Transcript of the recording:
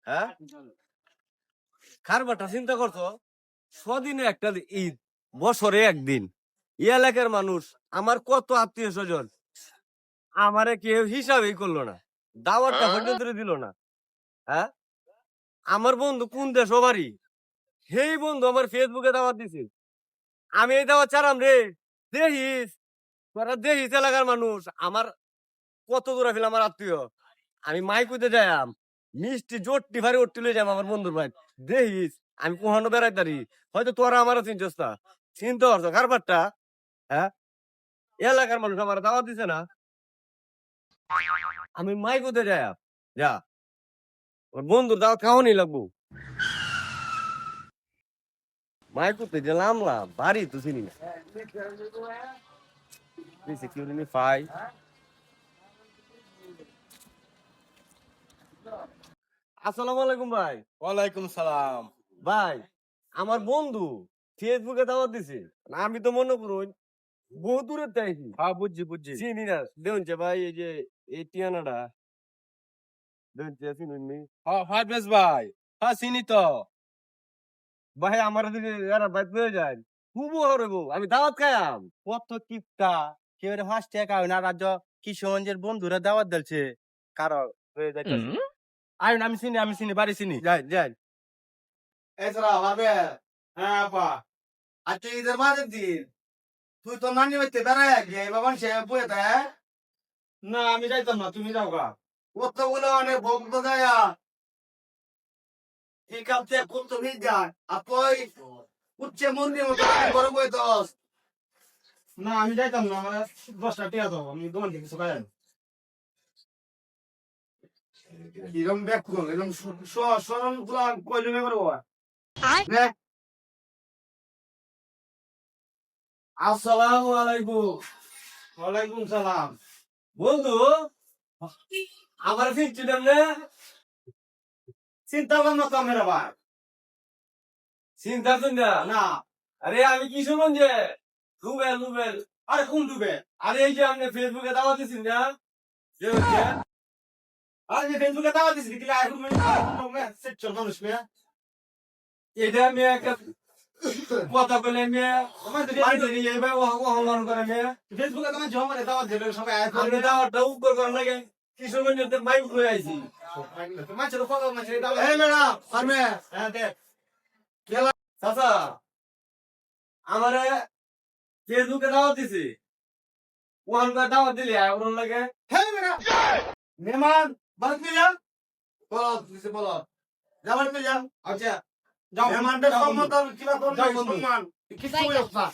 হ্যাঁ খারবারটা চিন্তা করছো ছদিনে একটা ঈদ বছরে একদিন এই এলাকার মানুষ আমার কত আত্মীয় স্বজন আমারে কেউ হিসাবই করলো না দাওয়াতটা পর্যন্ত দিল না হ্যাঁ আমার বন্ধু কোন দেশ ও বাড়ি সেই বন্ধু আমার ফেসবুকে দাওয়াত দিছে আমি এই দাওয়াত চালাম রে দেখিস তোরা দেখিস এলাকার মানুষ আমার কত দূরে ফেলে আমার আত্মীয় আমি মাইকুতে যাইম মিষ্টি জোটটি ভারি ওটি লয়ে যাম আমার বন্ধুর ভাই দেখিস আমি কোহানো বেড়াইতারি হয়তো তোরা আমারও চিনছস না চিনতে পারছো কারবারটা হ্যাঁ এলাকার মানুষ আমার দাওয়াত দিছে না আমি মাইকুতে যাইম যা ওর বন্ধুর দাওয়াত খাওয়ানি লাগবো মাইকুতে যে নামলাম বাড়ি তো চিনি না সিকিউরিটি ফাই আসসালামু আলাইকুম ভাই ওয়ালাইকুম সালাম। ভাই আমার বন্ধু ফেসবুকে দাওয়াত দিছে আমি তো মনে করুন বহু দূরের চাইছি হ্যাঁ বুঝছি চিনি না দেখুনছে ভাই এই যে এই টিয়ানাটা দেখুনছে চিনুননি হ্যাঁ ফারবেশ ভাই, হ্যাঁ চিনি তো। ভাই আমার দিকে এরা ভাই পেয়ে যায় খুব হরবো আমি দাওয়াত খাইয়াম কত কিপটা কেউ 5 টাকা হয় না রাজ্য কিশোরগঞ্জের বন্ধুরা দাওয়াত দিলছে কারো হয়ে যাইতেছে। আয় না, আমি চিনি বাড়ি চিনি। যাই যাই এছাড়া ভাবে হ্যাঁ আপা আজকে ঈদের বাদের দিন তুই তো নানি বাড়িতে বেড়ায় গিয়ে বাবা সে বয়ে দেয় না আমি যাইতাম না, তুমি যাও গা। কতগুলো অনেক ভক্ত দেয় এই কাপ থেকে কোন তো ভিজ যায় আর তুই উচ্চে মন্দির মতো বড় বই দোস না আমি যাইতাম না, আমার 10টা টিয়া দাও, আমি দোকান থেকে কিছু খাই আনি। কিরম ব্যাক করুন এরকম সরল গুলা কইলে করবো আসসালামু আলাইকুম ওয়ালাইকুম সালাম। বন্ধু আমার ফিরছি না চিন্তা ভাবনা তো মেরা ভাই চিন্তা চিন্তা না আরে আমি কিশোরগঞ্জে রুবেল রুবেল আরে কোন ডুবে আরে এই যে আপনি ফেসবুকে দাওয়াত দিছেন না যে হচ্ছে আরে যে ফেসবুকে দাওয়াত দিছিস কি আইফোন মে সেট চল মানুষ মে এটা আমি একটা কথা বলে আমি আমার যদি এইভাবে অহংকার করে আমি ফেসবুকে তোমার জমারে দাওয়াত দিলে সবাই আইফোন আপনি দাওয়াতটা উপর করার লাগে কিশোরগঞ্জের মাইক লয়ে আইছি মাছের ফটো মাছের দাওয়াত এই ম্যাডাম ফার্মে হ্যাঁ দেখ চাচা আমারে ফেসবুকে দাওয়াত দিছি ওখানকার দাওয়াত দিলি ওর লাগে হ্যাঁ ম্যাডাম মেহমান বাদ মিলা বলো কিছু বলো যাবার মিলা আচ্ছা যাও মেহমানদের সম্মান কিবা করবে সম্মান কিছু না